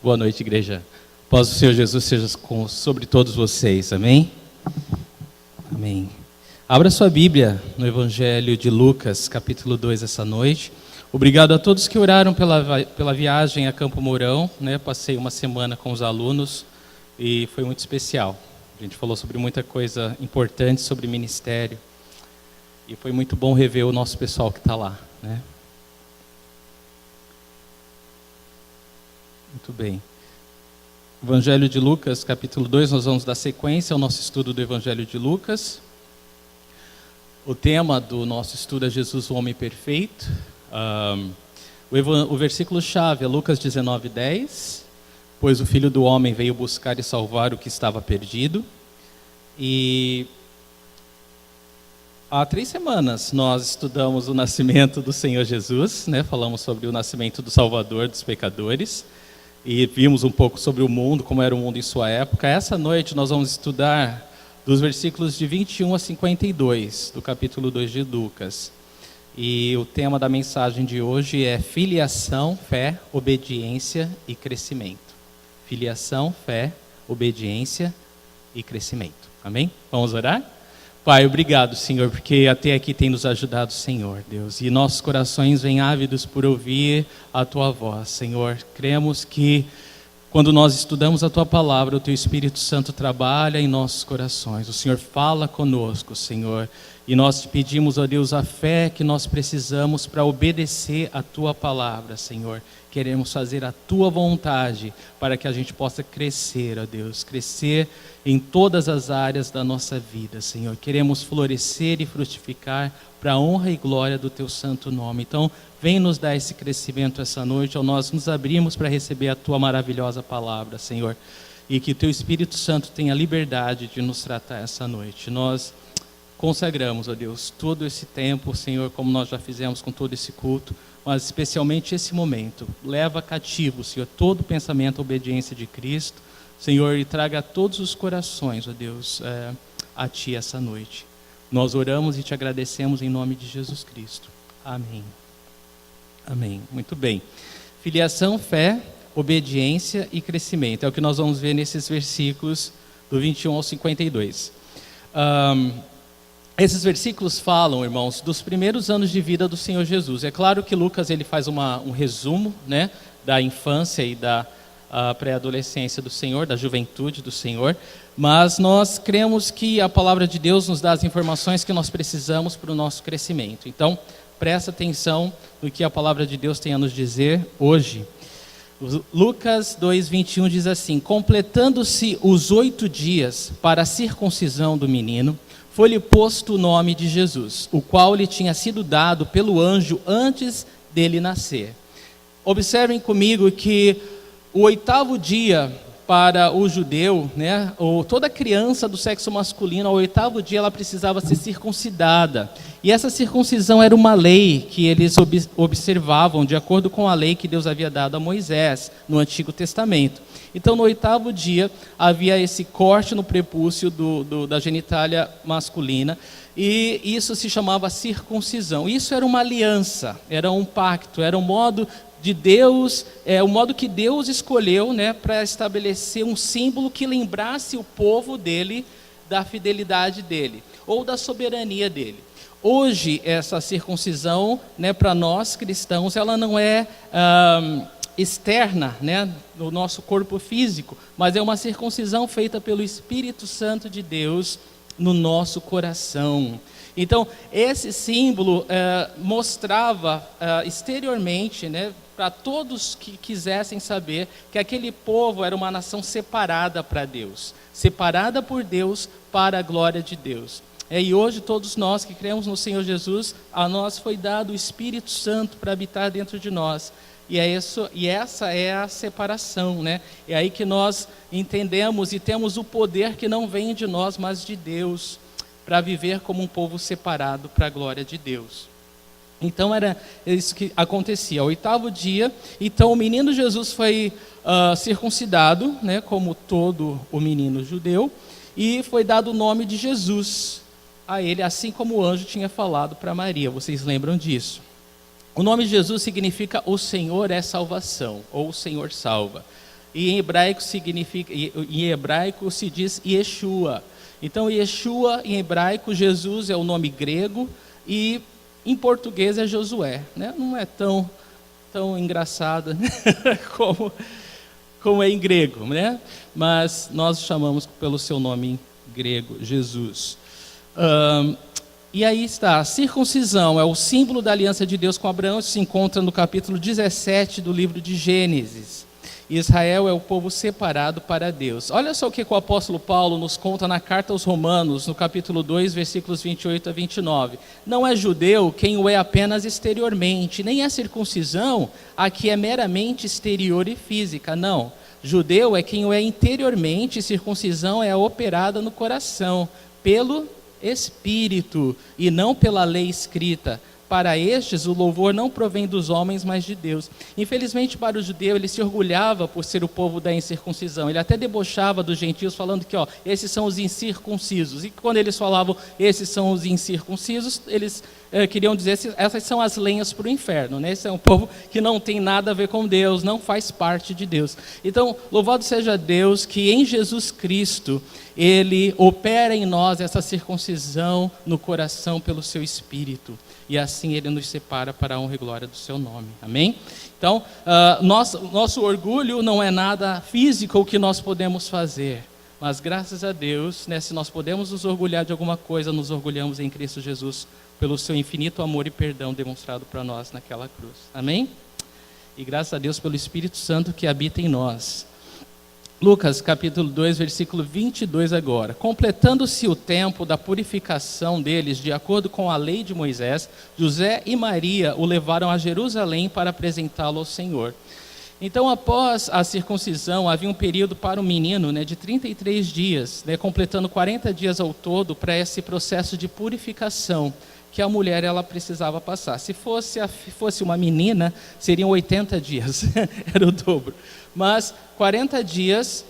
Boa noite, igreja. Paz do Senhor Jesus seja sobre todos vocês, amém? Amém. Abra sua Bíblia no Evangelho de Lucas, capítulo 2, essa noite. Obrigado a todos que oraram pela viagem a Campo Mourão, né? Passei uma semana com os alunos e foi muito especial. A gente falou sobre muita coisa importante sobre ministério e foi muito bom rever o nosso pessoal que está lá, né? Muito bem. Evangelho de Lucas, capítulo 2, nós vamos dar sequência ao nosso estudo do Evangelho de Lucas. O tema do nosso estudo é Jesus, o homem perfeito. O versículo-chave é Lucas 19:10. Pois o Filho do Homem veio buscar e salvar o que estava perdido. E há 3 semanas nós estudamos o nascimento do Senhor Jesus, né? Falamos sobre o nascimento do Salvador dos pecadores. E vimos um pouco sobre o mundo, como era o mundo em sua época. Essa noite nós vamos estudar dos versículos de 21 a 52, do capítulo 2 de Lucas. E o tema da mensagem de hoje é filiação, fé, obediência e crescimento. Filiação, fé, obediência e crescimento. Amém? Vamos orar? Pai, obrigado, Senhor, porque até aqui tem nos ajudado, Senhor, Deus. E nossos corações vêm ávidos por ouvir a Tua voz, Senhor. Cremos que quando nós estudamos a Tua palavra, o Teu Espírito Santo trabalha em nossos corações. O Senhor fala conosco, Senhor. E nós te pedimos, ó Deus, a fé que nós precisamos para obedecer a Tua palavra, Senhor. Queremos fazer a Tua vontade para que a gente possa crescer, ó Deus. Crescer em todas as áreas da nossa vida, Senhor. Queremos florescer e frutificar para a honra e glória do Teu santo nome. Então, vem nos dar esse crescimento essa noite, ao nós nos abrimos para receber a Tua maravilhosa palavra, Senhor. E que o Teu Espírito Santo tenha liberdade de nos tratar essa noite. Nós consagramos, ó Deus, todo esse tempo, Senhor, como nós já fizemos com todo esse culto, mas especialmente esse momento. Leva cativo, Senhor, todo o pensamento, a obediência de Cristo, Senhor, e traga a todos os corações, ó Deus, a Ti essa noite. Nós oramos e Te agradecemos em nome de Jesus Cristo. Amém. Amém. Muito bem. Filiação, fé, obediência e crescimento. É o que nós vamos ver nesses versículos do 21 ao 52. Esses versículos falam, irmãos, dos primeiros anos de vida do Senhor Jesus. É claro que Lucas ele faz um resumo, né, da infância e da pré-adolescência do Senhor, da juventude do Senhor, mas nós cremos que a palavra de Deus nos dá as informações que nós precisamos para o nosso crescimento. Então, presta atenção no que a palavra de Deus tem a nos dizer hoje. Lucas 2:21 diz assim: completando-se os 8 dias para a circuncisão do menino, foi-lhe posto o nome de Jesus, o qual lhe tinha sido dado pelo anjo antes dele nascer. Observem comigo que o 8º dia para o judeu, né, ou toda criança do sexo masculino, ao 8º dia ela precisava ser circuncidada. E essa circuncisão era uma lei que eles observavam de acordo com a lei que Deus havia dado a Moisés no Antigo Testamento. Então, no 8º dia, havia esse corte no prepúcio da genitália masculina, e isso se chamava circuncisão. Isso era uma aliança, era um pacto, era um modo de Deus, o modo que Deus escolheu, né, para estabelecer um símbolo que lembrasse o povo dele da fidelidade dele, ou da soberania dele. Hoje, essa circuncisão, né, para nós cristãos, ela não é externa, né, no nosso corpo físico, mas é uma circuncisão feita pelo Espírito Santo de Deus no nosso coração. Então, esse símbolo mostrava exteriormente, né, para todos que quisessem saber que aquele povo era uma nação separada para Deus, separada por Deus para a glória de Deus. E hoje todos nós que cremos no Senhor Jesus, a nós foi dado o Espírito Santo para habitar dentro de nós. E essa é a separação, né? É aí que nós entendemos e temos o poder que não vem de nós, mas de Deus, para viver como um povo separado para a glória de Deus. Então era isso que acontecia. O 8º dia, então o menino Jesus foi circuncidado, né, como todo o menino judeu, e foi dado o nome de Jesus a ele, assim como o anjo tinha falado para Maria. Vocês lembram disso? O nome Jesus significa o Senhor é salvação, ou o Senhor salva. E em hebraico se diz Yeshua. Então Yeshua em hebraico, Jesus é o nome grego e em português é Josué, né? Não é tão engraçada como é em grego, né? Mas nós chamamos pelo seu nome grego, Jesus. E aí está, a circuncisão é o símbolo da aliança de Deus com Abraão, isso se encontra no capítulo 17 do livro de Gênesis. Israel é o povo separado para Deus. Olha só o que o apóstolo Paulo nos conta na carta aos Romanos, no capítulo 2, versículos 28 a 29. Não é judeu quem o é apenas exteriormente, nem a circuncisão a que é meramente exterior e física, não. Judeu é quem o é interiormente, circuncisão é operada no coração, pelo Espírito e não pela lei escrita. Para estes, o louvor não provém dos homens, mas de Deus. Infelizmente, para o judeu, ele se orgulhava por ser o povo da incircuncisão. Ele até debochava dos gentios, falando que, esses são os incircuncisos. E quando eles falavam, esses são os incircuncisos, eles queriam dizer, essas são as lenhas para o inferno, né? Esse é um povo que não tem nada a ver com Deus, não faz parte de Deus. Então, louvado seja Deus que em Jesus Cristo, Ele opera em nós essa circuncisão no coração pelo seu Espírito. E assim Ele nos separa para a honra e glória do seu nome. Amém? Então, nosso orgulho não é nada físico o que nós podemos fazer. Mas graças a Deus, né, se nós podemos nos orgulhar de alguma coisa, nos orgulhamos em Cristo Jesus pelo seu infinito amor e perdão demonstrado para nós naquela cruz. Amém? E graças a Deus pelo Espírito Santo que habita em nós. Lucas capítulo 2, versículo 22 agora. Completando-se o tempo da purificação deles, de acordo com a lei de Moisés, José e Maria o levaram a Jerusalém para apresentá-lo ao Senhor. Então, após a circuncisão, havia um período para o menino, né, de 33 dias, né, completando 40 dias ao todo para esse processo de purificação que a mulher ela precisava passar. Se fosse uma menina, seriam 80 dias, era o dobro. Mas 40 dias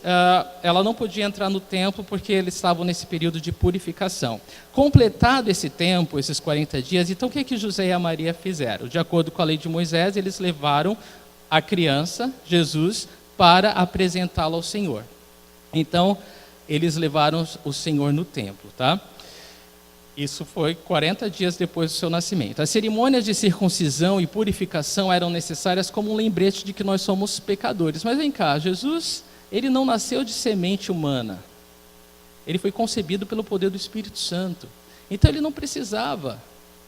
ela não podia entrar no templo porque eles estavam nesse período de purificação. Completado esse tempo, esses 40 dias, então o que José e a Maria fizeram? De acordo com a lei de Moisés, eles levaram a criança, Jesus, para apresentá-lo ao Senhor. Então, eles levaram o Senhor no templo, tá? Isso foi 40 dias depois do seu nascimento. As cerimônias de circuncisão e purificação eram necessárias como um lembrete de que nós somos pecadores. Mas vem cá, Jesus, ele não nasceu de semente humana. Ele foi concebido pelo poder do Espírito Santo. Então ele não precisava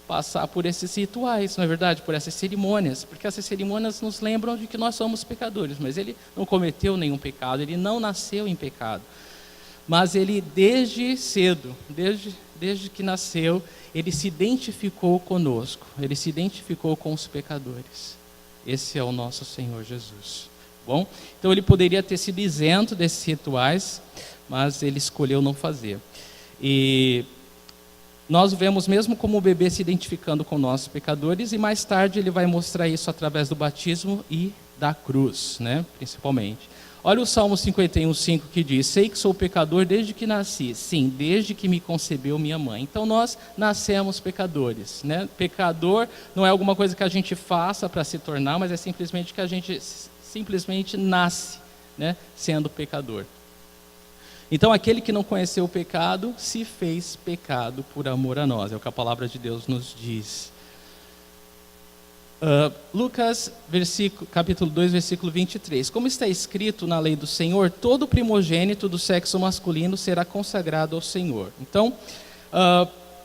passar por esses rituais, não é verdade? Por essas cerimônias. Porque essas cerimônias nos lembram de que nós somos pecadores. Mas ele não cometeu nenhum pecado, ele não nasceu em pecado. Mas ele desde cedo, desde que nasceu, ele se identificou conosco, ele se identificou com os pecadores. Esse é o nosso Senhor Jesus. Bom, então ele poderia ter sido isento desses rituais, mas ele escolheu não fazer. E nós vemos mesmo como o bebê se identificando com nossos pecadores, e mais tarde ele vai mostrar isso através do batismo e da cruz, né, principalmente. Olha o Salmo 51:5 que diz: sei que sou pecador desde que nasci, sim, desde que me concebeu minha mãe. Então nós nascemos pecadores, né? Pecador não é alguma coisa que a gente faça para se tornar, mas é simplesmente que a gente simplesmente nasce, né, sendo pecador. Então aquele que não conheceu o pecado se fez pecado por amor a nós, é o que a palavra de Deus nos diz. Lucas, capítulo 2, versículo 23. Como está escrito na lei do Senhor, todo primogênito do sexo masculino será consagrado ao Senhor. Então,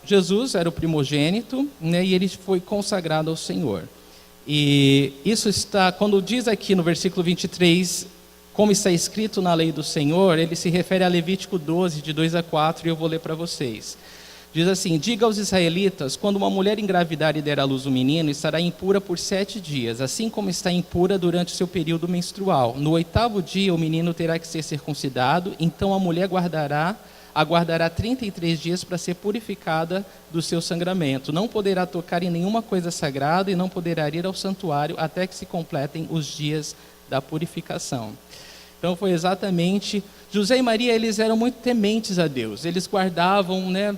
Jesus era o primogênito, né, e ele foi consagrado ao Senhor. E isso está, quando diz aqui no versículo 23, como está escrito na lei do Senhor, ele se refere a Levítico 12, de 2 a 4, e eu vou ler para vocês. Diz assim: diga aos israelitas, quando uma mulher engravidar e der à luz um menino, estará impura por 7 dias, assim como está impura durante o seu período menstrual. No 8º dia o menino terá que ser circuncidado, então a mulher aguardará 33 dias para ser purificada do seu sangramento. Não poderá tocar em nenhuma coisa sagrada e não poderá ir ao santuário até que se completem os dias da purificação. Então foi exatamente... José e Maria, eles eram muito tementes a Deus. Eles guardavam, né,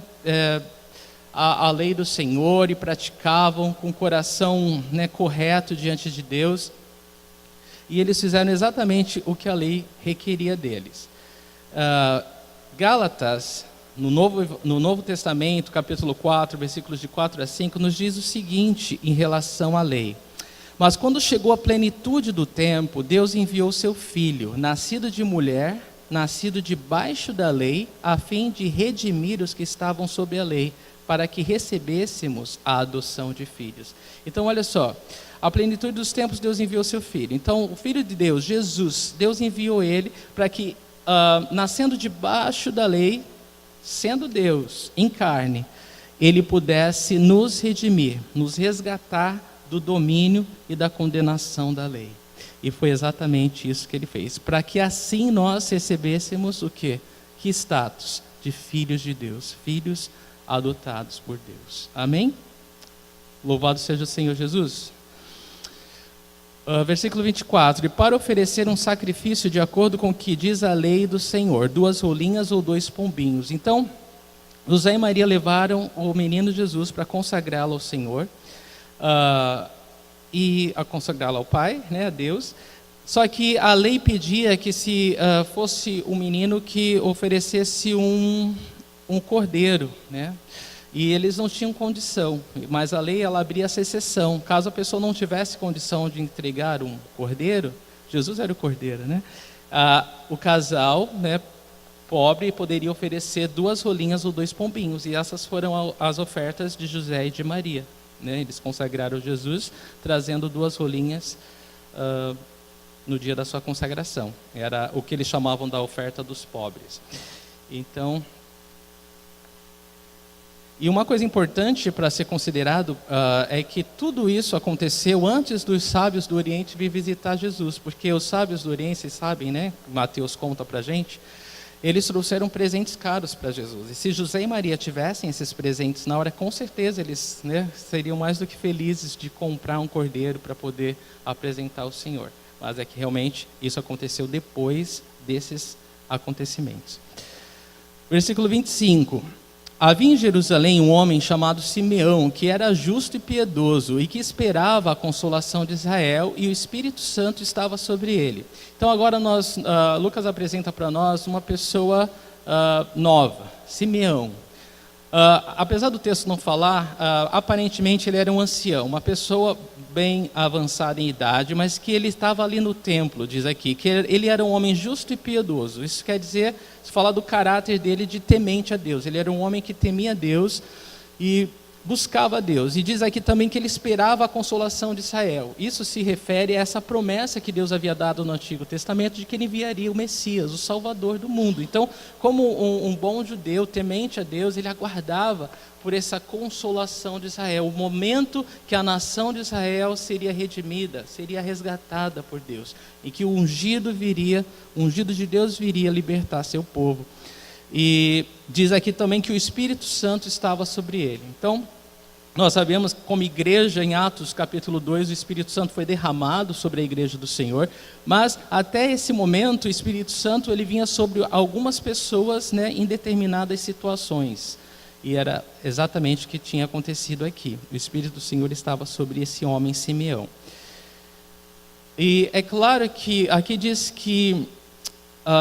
a lei do Senhor e praticavam com o coração, né, correto diante de Deus. E eles fizeram exatamente o que a lei requeria deles. Gálatas, no Novo Testamento, capítulo 4, versículos de 4 a 5, nos diz o seguinte em relação à lei. Mas quando chegou a plenitude do tempo, Deus enviou seu Filho, nascido de mulher, nascido debaixo da lei, a fim de redimir os que estavam sob a lei, para que recebêssemos a adoção de filhos. Então, olha só, a plenitude dos tempos, Deus enviou seu Filho. Então, o Filho de Deus, Jesus, Deus enviou ele para que, nascendo debaixo da lei, sendo Deus em carne, ele pudesse nos redimir, nos resgatar do domínio e da condenação da lei. E foi exatamente isso que ele fez, para que assim nós recebêssemos o quê? Que status? De filhos de Deus, filhos adotados por Deus. Amém? Louvado seja o Senhor Jesus. Versículo 24. E para oferecer um sacrifício de acordo com o que diz a lei do Senhor, 2 rolinhas ou 2 pombinhos. Então, José e Maria levaram o menino Jesus para consagrá-lo ao Senhor, e a consagrá-lo ao Pai, né, a Deus. Só que a lei pedia que se fosse um menino que oferecesse um cordeiro, né? E eles não tinham condição, mas a lei ela abria essa exceção. Caso a pessoa não tivesse condição de entregar um cordeiro, Jesus era o cordeiro, né? O casal, né, pobre poderia oferecer 2 rolinhas ou 2 pombinhos, e essas foram as ofertas de José e de Maria, né? Eles consagraram Jesus trazendo 2 rolinhas no dia da sua consagração. Era o que eles chamavam da oferta dos pobres. Então, e uma coisa importante para ser considerado é que tudo isso aconteceu antes dos sábios do Oriente vir visitar Jesus, porque os sábios do Oriente, vocês sabem, né? Mateus conta para a gente, eles trouxeram presentes caros para Jesus. E se José e Maria tivessem esses presentes na hora, com certeza eles, né, seriam mais do que felizes de comprar um cordeiro para poder apresentar ao Senhor. Mas é que realmente isso aconteceu depois desses acontecimentos. Versículo 25. Havia em Jerusalém um homem chamado Simeão, que era justo e piedoso, e que esperava a consolação de Israel, e o Espírito Santo estava sobre ele. Então agora Lucas apresenta para nós uma pessoa nova, Simeão. Apesar do texto não falar, aparentemente ele era um ancião, uma pessoa bem avançada em idade, mas que ele estava ali no templo, diz aqui, que ele era um homem justo e piedoso. Isso quer dizer, se falar do caráter dele de temente a Deus. Ele era um homem que temia a Deus e buscava a Deus. E diz aqui também que ele esperava a consolação de Israel. Isso se refere a essa promessa que Deus havia dado no Antigo Testamento de que ele enviaria o Messias, o Salvador do mundo. Então, como um bom judeu temente a Deus, ele aguardava por essa consolação de Israel, o momento que a nação de Israel seria redimida, seria resgatada por Deus, e que o ungido de Deus viria libertar seu povo. E diz aqui também que o Espírito Santo estava sobre ele. Então, nós sabemos que como igreja, em Atos capítulo 2, o Espírito Santo foi derramado sobre a igreja do Senhor, mas até esse momento o Espírito Santo ele vinha sobre algumas pessoas, né, em determinadas situações. E era exatamente o que tinha acontecido aqui. O Espírito do Senhor estava sobre esse homem Simeão. E é claro que aqui diz que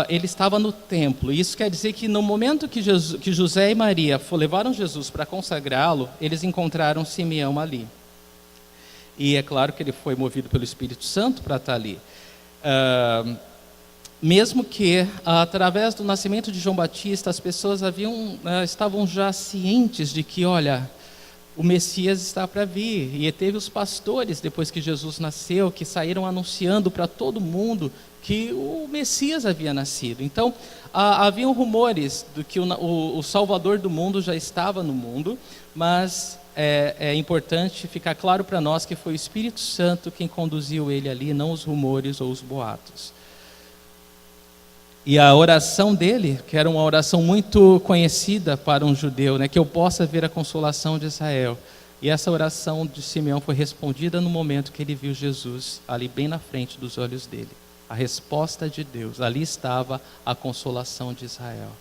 ele estava no templo. Isso quer dizer que no momento que José e Maria levaram Jesus para consagrá-lo, eles encontraram Simeão ali. E é claro que ele foi movido pelo Espírito Santo para estar ali. Mesmo que, através do nascimento de João Batista, as pessoas estavam já cientes de que, olha, o Messias está para vir. E teve os pastores, depois que Jesus nasceu, que saíram anunciando para todo mundo que o Messias havia nascido. Então, haviam rumores de que o Salvador do mundo já estava no mundo, mas é importante ficar claro para nós que foi o Espírito Santo quem conduziu ele ali, não os rumores ou os boatos. E a oração dele, que era uma oração muito conhecida para um judeu, né, que eu possa ver a consolação de Israel. E essa oração de Simeão foi respondida no momento que ele viu Jesus ali bem na frente dos olhos dele. A resposta de Deus, ali estava a consolação de Israel.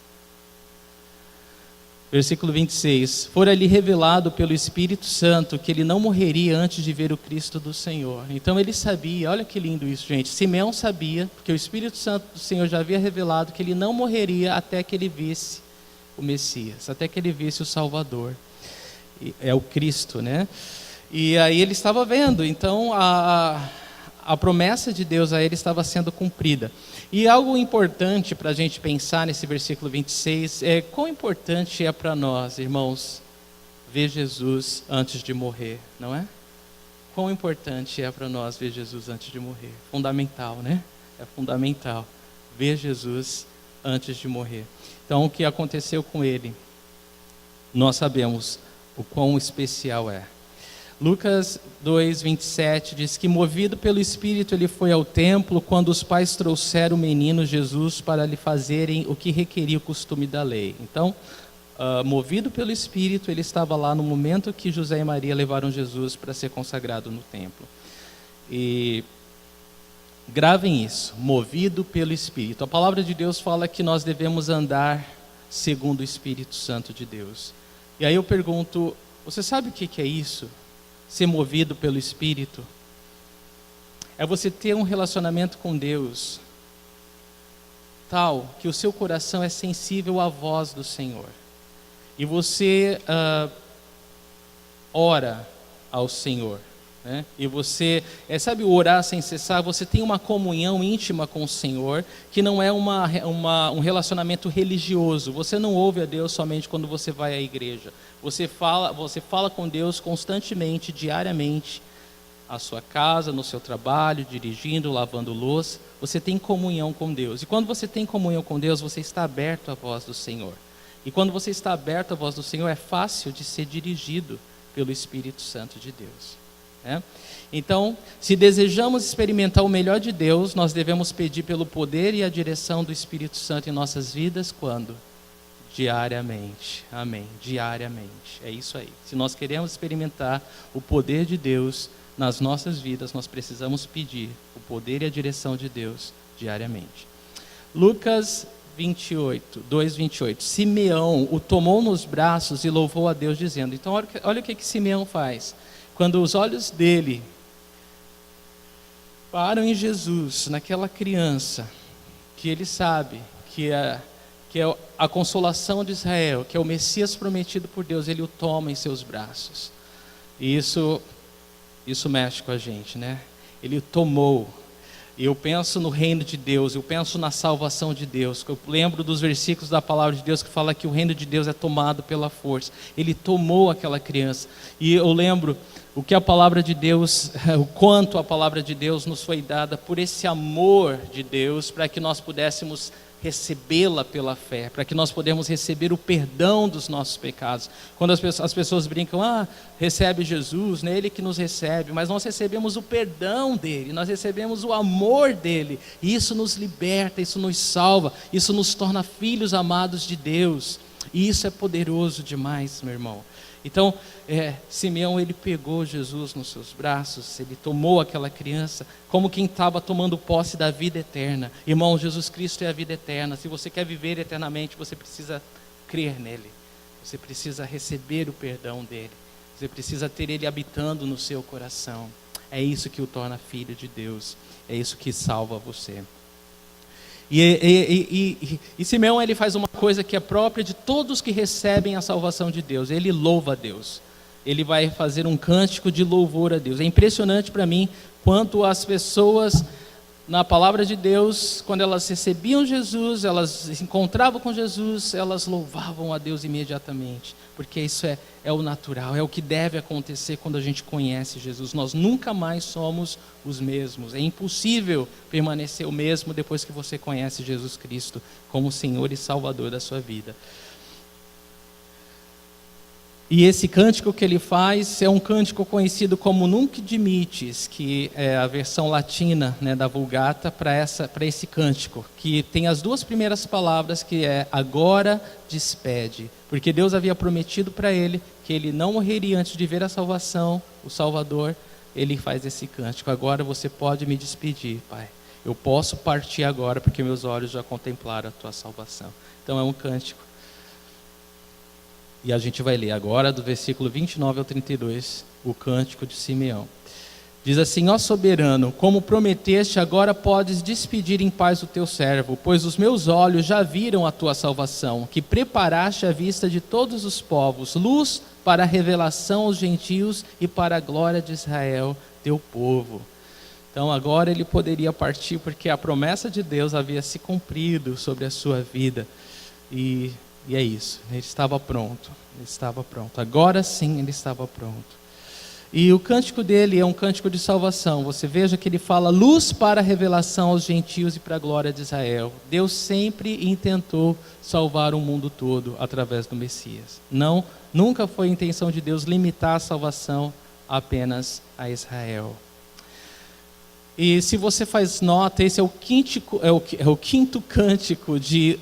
Versículo 26. Fora-lhe revelado pelo Espírito Santo que ele não morreria antes de ver o Cristo do Senhor. Então ele sabia, olha que lindo isso, gente. Simeão sabia, porque o Espírito Santo do Senhor já havia revelado que ele não morreria até que ele visse o Messias, até que ele visse o Salvador. É o Cristo, né? E aí ele estava vendo, então a promessa de Deus a ele estava sendo cumprida. E algo importante para a gente pensar nesse versículo 26 é quão importante é para nós, irmãos, ver Jesus antes de morrer, não é? Quão importante é para nós ver Jesus antes de morrer. Fundamental, né? É fundamental ver Jesus antes de morrer. Então, o que aconteceu com ele, nós sabemos o quão especial é. Lucas 2, 27 diz que movido pelo Espírito ele foi ao templo quando os pais trouxeram o menino Jesus para lhe fazerem o que requeria o costume da lei. Então, movido pelo Espírito, ele estava lá no momento que José e Maria levaram Jesus para ser consagrado no templo. E gravem isso, movido pelo Espírito. A palavra de Deus fala que nós devemos andar segundo o Espírito Santo de Deus. E aí eu pergunto, você sabe o que é isso? Ser movido pelo Espírito? É você ter um relacionamento com Deus tal que o seu coração é sensível à voz do Senhor. E você ora ao Senhor, né? E você, sabe, orar sem cessar, você tem uma comunhão íntima com o Senhor, que não é um relacionamento religioso. Você não ouve a Deus somente quando você vai à igreja. Você fala com Deus constantemente, diariamente, na sua casa, no seu trabalho, dirigindo, lavando louça. Você tem comunhão com Deus. E quando você tem comunhão com Deus, você está aberto à voz do Senhor. E quando você está aberto à voz do Senhor, é fácil de ser dirigido pelo Espírito Santo de Deus. Então, se desejamos experimentar o melhor de Deus, nós devemos pedir pelo poder e a direção do Espírito Santo em nossas vidas, quando? Diariamente, amém, diariamente, é isso aí. Se nós queremos experimentar o poder de Deus nas nossas vidas, nós precisamos pedir o poder e a direção de Deus diariamente. Lucas 2:28. Simeão o tomou nos braços e louvou a Deus dizendo. Então olha o que Simeão faz. Quando os olhos dele param em Jesus, naquela criança, que ele sabe que é a consolação de Israel, que é o Messias prometido por Deus, ele o toma em seus braços. E isso mexe com a gente, né? Ele o tomou. E eu penso no reino de Deus, eu penso na salvação de Deus. Eu lembro dos versículos da palavra de Deus que fala que o reino de Deus é tomado pela força. Ele tomou aquela criança. E eu lembro o que a palavra de Deus, o quanto a palavra de Deus nos foi dada por esse amor de Deus, para que nós pudéssemos recebê-la pela fé, para que nós pudéssemos receber o perdão dos nossos pecados. Quando as pessoas brincam, recebe Jesus, né? Ele que nos recebe, mas nós recebemos o perdão dele, nós recebemos o amor dele, e isso nos liberta, isso nos salva, isso nos torna filhos amados de Deus, e isso é poderoso demais, meu irmão. Então, Simeão, ele pegou Jesus nos seus braços, ele tomou aquela criança, como quem estava tomando posse da vida eterna. Irmão, Jesus Cristo é a vida eterna. Se você quer viver eternamente, você precisa crer nele. Você precisa receber o perdão dele. Você precisa ter ele habitando no seu coração. É isso que o torna filho de Deus. É isso que salva você. E Simeão, ele faz uma coisa que é própria de todos que recebem a salvação de Deus. Ele louva a Deus. Ele vai fazer um cântico de louvor a Deus. É impressionante para mim quanto as pessoas, na palavra de Deus, quando elas recebiam Jesus, elas se encontravam com Jesus, elas louvavam a Deus imediatamente. Porque isso é o natural, é o que deve acontecer quando a gente conhece Jesus. Nós nunca mais somos os mesmos. É impossível permanecer o mesmo depois que você conhece Jesus Cristo como Senhor e Salvador da sua vida. E esse cântico que ele faz é um cântico conhecido como Nunc Dimittis, que é a versão latina, né, da Vulgata para esse cântico, que tem as duas primeiras palavras, que é agora despede, porque Deus havia prometido para ele que ele não morreria antes de ver a salvação, o Salvador. Ele faz esse cântico, agora você pode me despedir, Pai, eu posso partir agora porque meus olhos já contemplaram a tua salvação. Então é um cântico. E a gente vai ler agora do versículo 29 ao 32, o cântico de Simeão. Diz assim: ó soberano, como prometeste, agora podes despedir em paz o teu servo, pois os meus olhos já viram a tua salvação, que preparaste à vista de todos os povos, luz para a revelação aos gentios e para a glória de Israel, teu povo. Então agora ele poderia partir, porque a promessa de Deus havia se cumprido sobre a sua vida. E é isso, ele estava pronto, agora sim ele estava pronto. E o cântico dele é um cântico de salvação. Você veja que ele fala luz para a revelação aos gentios e para a glória de Israel. Deus sempre intentou salvar o mundo todo através do Messias. Nunca foi a intenção de Deus limitar a salvação apenas a Israel. E se você faz nota, esse é o quinto cântico de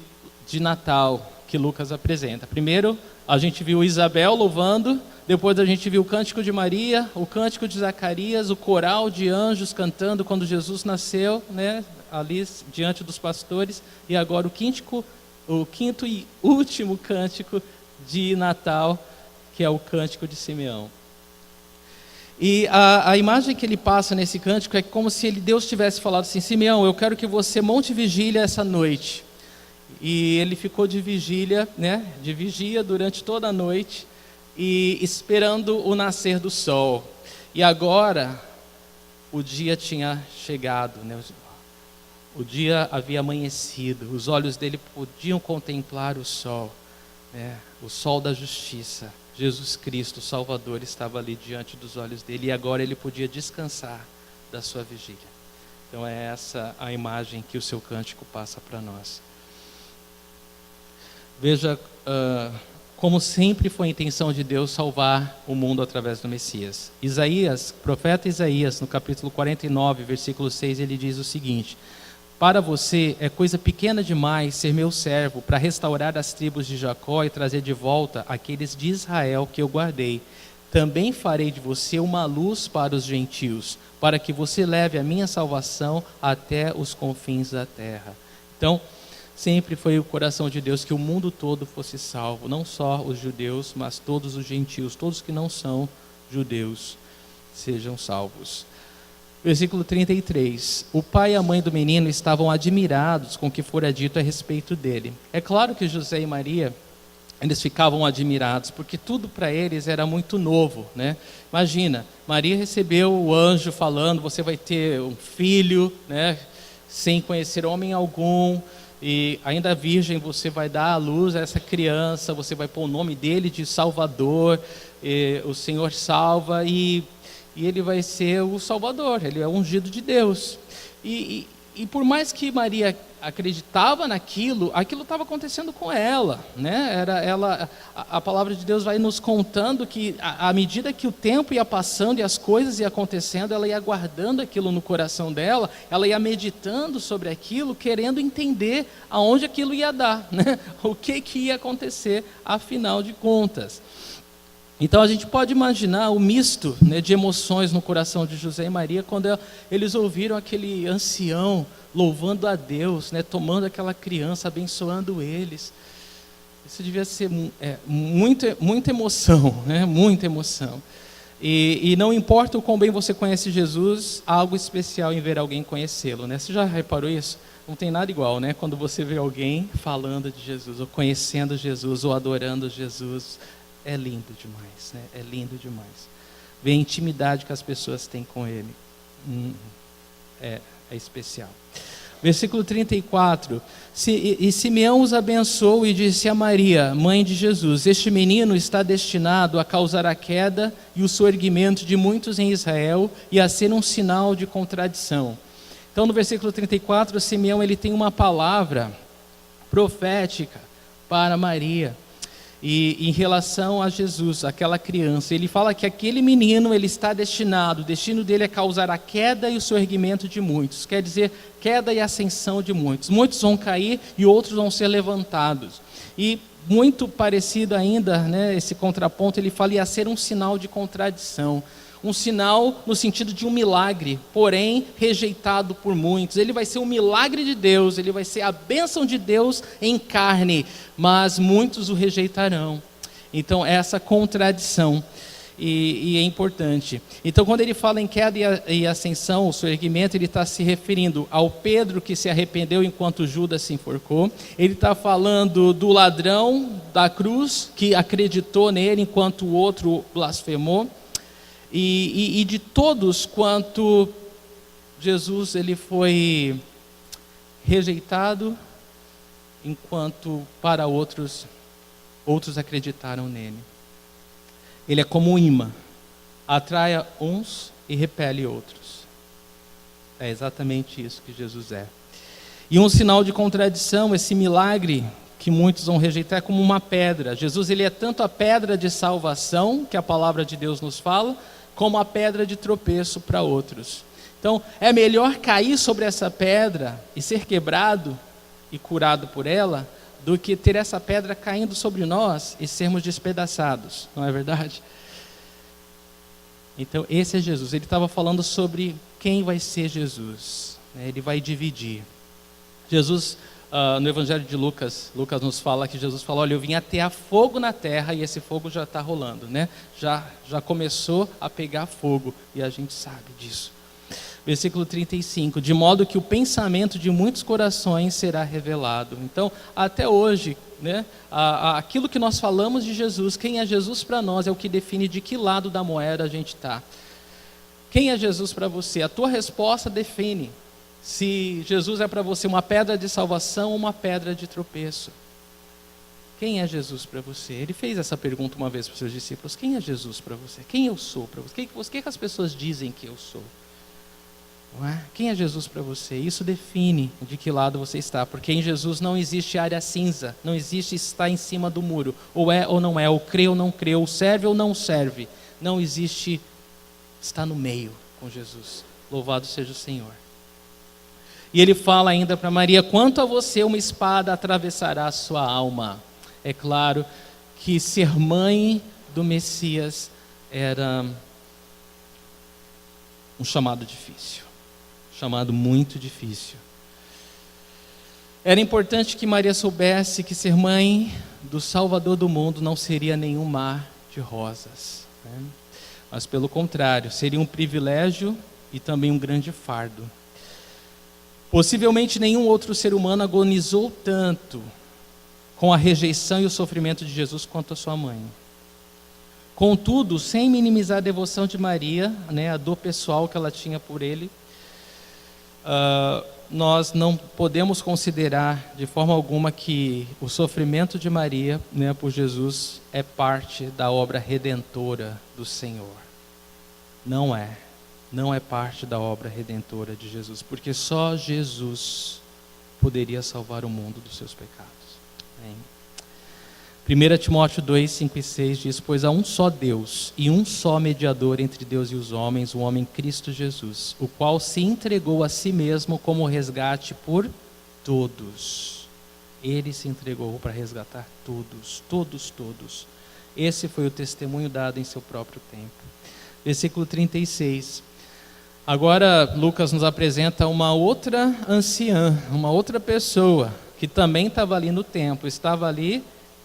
Natal que Lucas apresenta. Primeiro, a gente viu Isabel louvando. Depois a gente viu o cântico de Maria, o cântico de Zacarias, o coral de anjos cantando quando Jesus nasceu, né, ali diante dos pastores. E agora o quinto e último cântico de Natal, que é o cântico de Simeão. E a imagem que ele passa nesse cântico é como se Deus tivesse falado assim: Simeão, eu quero que você monte vigília essa noite. E ele ficou de vigília, né, de vigia durante toda a noite, e esperando o nascer do sol. E agora o dia tinha chegado, né? O dia havia amanhecido, os olhos dele podiam contemplar o sol, né? O sol da justiça. Jesus Cristo, o Salvador, estava ali diante dos olhos dele, e agora ele podia descansar da sua vigília. Então é essa a imagem que o seu cântico passa para nós. Veja como sempre foi a intenção de Deus salvar o mundo através do Messias. Isaías, profeta Isaías, no capítulo 49, versículo 6, ele diz o seguinte: para você é coisa pequena demais ser meu servo para restaurar as tribos de Jacó e trazer de volta aqueles de Israel que eu guardei. Também farei de você uma luz para os gentios, para que você leve a minha salvação até os confins da terra. Então, sempre foi o coração de Deus que o mundo todo fosse salvo, não só os judeus, mas todos os gentios, todos que não são judeus, sejam salvos. Versículo 33, o pai e a mãe do menino estavam admirados com o que fora dito a respeito dele. É claro que José e Maria, eles ficavam admirados, porque tudo para eles era muito novo, né? Imagina, Maria recebeu o anjo falando: você vai ter um filho, né, sem conhecer homem algum, e ainda virgem você vai dar à luz a essa criança, você vai pôr o nome dele de Salvador, o Senhor salva, e ele vai ser o Salvador, ele é o ungido de Deus. E por mais que Maria acreditava naquilo, aquilo estava acontecendo com ela, né? A palavra de Deus vai nos contando que à medida que o tempo ia passando e as coisas iam acontecendo, ela ia guardando aquilo no coração dela, ela ia meditando sobre aquilo, querendo entender aonde aquilo ia dar, né? O que ia acontecer, afinal de contas. Então a gente pode imaginar o misto, né, de emoções no coração de José e Maria quando eles ouviram aquele ancião louvando a Deus, né, tomando aquela criança, abençoando eles. Isso devia ser muita emoção, né, muita emoção. E não importa o quão bem você conhece Jesus, há algo especial em ver alguém conhecê-lo, né? Você já reparou isso? Não tem nada igual, né? Quando você vê alguém falando de Jesus, ou conhecendo Jesus, ou adorando Jesus. É lindo demais, né? É lindo demais. Ver a intimidade que as pessoas têm com Ele. É especial. Versículo 34. E Simeão os abençoou e disse a Maria, mãe de Jesus: este menino está destinado a causar a queda e o soerguimento de muitos em Israel e a ser um sinal de contradição. Então no versículo 34, Simeão ele tem uma palavra profética para Maria. E em relação a Jesus, aquela criança, ele fala que aquele menino, ele está destinado, o destino dele é causar a queda e o soerguimento de muitos, quer dizer, queda e ascensão de muitos. Muitos vão cair e outros vão ser levantados. E muito parecido ainda, né, esse contraponto, ele fala ia ser um sinal de contradição. Um sinal no sentido de um milagre, porém rejeitado por muitos. Ele vai ser um milagre de Deus, ele vai ser a bênção de Deus em carne, mas muitos o rejeitarão. Então, essa contradição. E é importante. Então, quando ele fala em queda e ascensão, o soerguimento, ele está se referindo ao Pedro que se arrependeu enquanto Judas se enforcou. Ele está falando do ladrão da cruz que acreditou nele enquanto o outro blasfemou. E de todos quanto Jesus ele foi rejeitado, enquanto para outros acreditaram nele. Ele é como um imã, atrai uns e repele outros. É exatamente isso que Jesus é. E um sinal de contradição, esse milagre que muitos vão rejeitar, é como uma pedra. Jesus ele é tanto a pedra de salvação, que a palavra de Deus nos fala, como a pedra de tropeço para outros. Então, é melhor cair sobre essa pedra e ser quebrado e curado por ela, do que ter essa pedra caindo sobre nós e sermos despedaçados, não é verdade? Então, esse é Jesus. Ele estava falando sobre quem vai ser Jesus, né? Ele vai dividir. Jesus, no Evangelho de Lucas nos fala que Jesus falou: olha, eu vim atear fogo na terra, e esse fogo já está rolando, né? Já começou a pegar fogo, e a gente sabe disso. Versículo 35, de modo que o pensamento de muitos corações será revelado. Então, até hoje, né, aquilo que nós falamos de Jesus, quem é Jesus para nós, é o que define de que lado da moeda a gente está. Quem é Jesus para você? A tua resposta define se Jesus é para você uma pedra de salvação ou uma pedra de tropeço. Quem é Jesus para você? Ele fez essa pergunta uma vez para os seus discípulos: quem é Jesus para você? Quem eu sou para você? O que as pessoas dizem que eu sou? Não é? Quem é Jesus para você? Isso define de que lado você está, porque em Jesus não existe área cinza, não existe estar em cima do muro, ou é ou não é, ou crê ou não crê, ou serve ou não serve. Não existe estar no meio com Jesus. Louvado seja o Senhor. E ele fala ainda para Maria: quanto a você, uma espada atravessará a sua alma. É claro que ser mãe do Messias era um chamado difícil. Chamado muito difícil. Era importante que Maria soubesse que ser mãe do Salvador do mundo não seria nenhum mar de rosas, né? Mas pelo contrário, seria um privilégio e também um grande fardo. Possivelmente nenhum outro ser humano agonizou tanto com a rejeição e o sofrimento de Jesus quanto a sua mãe. Contudo, sem minimizar a devoção de Maria, né, a dor pessoal que ela tinha por ele, nós não podemos considerar de forma alguma que o sofrimento de Maria, né, por Jesus é parte da obra redentora do Senhor. Não é parte da obra redentora de Jesus, porque só Jesus poderia salvar o mundo dos seus pecados. Amém. 1 Timóteo 2, 5 e 6 diz: pois há um só Deus e um só mediador entre Deus e os homens, o homem Cristo Jesus, o qual se entregou a si mesmo como resgate por todos. Ele se entregou para resgatar todos. Esse foi o testemunho dado em seu próprio tempo. Versículo 36. Agora Lucas nos apresenta uma outra anciã, uma outra pessoa que também estava ali no templo, estava ali